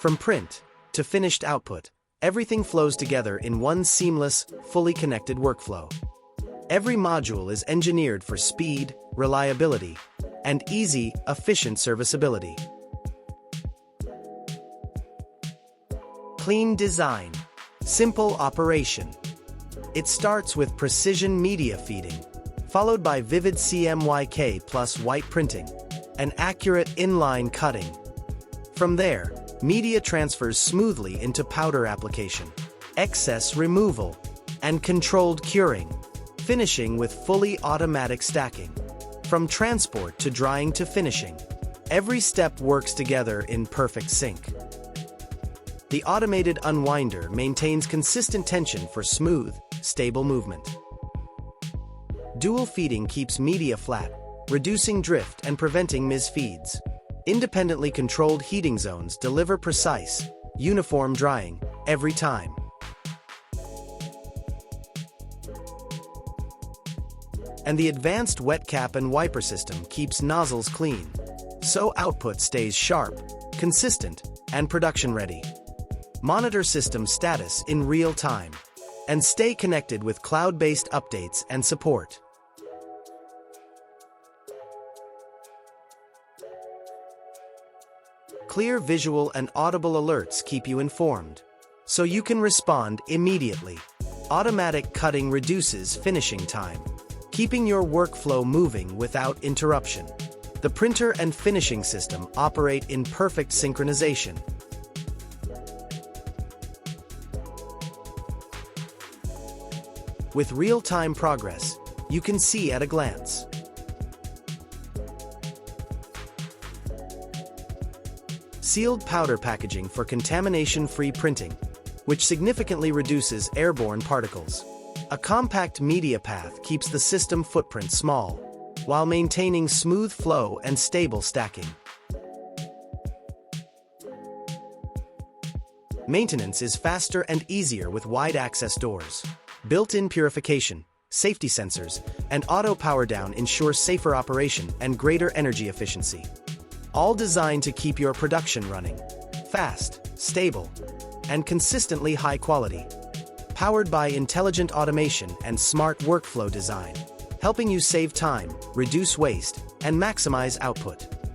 From print to finished output, everything flows together in one seamless, fully connected workflow. Every module is engineered for speed, reliability, and easy, efficient serviceability. Clean design, simple operation. It starts with precision media feeding, followed by vivid CMYK plus white printing, and accurate inline cutting. From there, media transfers smoothly into powder application, excess removal, and controlled curing, finishing with fully automatic stacking. From transport to drying to finishing, every step works together in perfect sync. The automated unwinder maintains consistent tension for smooth, stable movement. Dual feeding keeps media flat, reducing drift and preventing misfeeds. Independently controlled heating zones deliver precise, uniform drying every time. And the advanced wet cap and wiper system keeps nozzles clean, so output stays sharp, consistent, and production ready. Monitor system status in real time, and stay connected with cloud-based updates and support. Clear visual and audible alerts keep you informed, so you can respond immediately. Automatic cutting reduces finishing time, keeping your workflow moving without interruption. The printer and finishing system operate in perfect synchronization. With real-time progress, you can see at a glance. Sealed powder packaging for contamination-free printing, which significantly reduces airborne particles. A compact media path keeps the system footprint small, while maintaining smooth flow and stable stacking. Maintenance is faster and easier with wide access doors. Built-in purification, safety sensors, and auto power down ensure safer operation and greater energy efficiency. All designed to keep your production running fast, stable, and consistently high quality. Powered by intelligent automation and smart workflow design, helping you save time, reduce waste, and maximize output.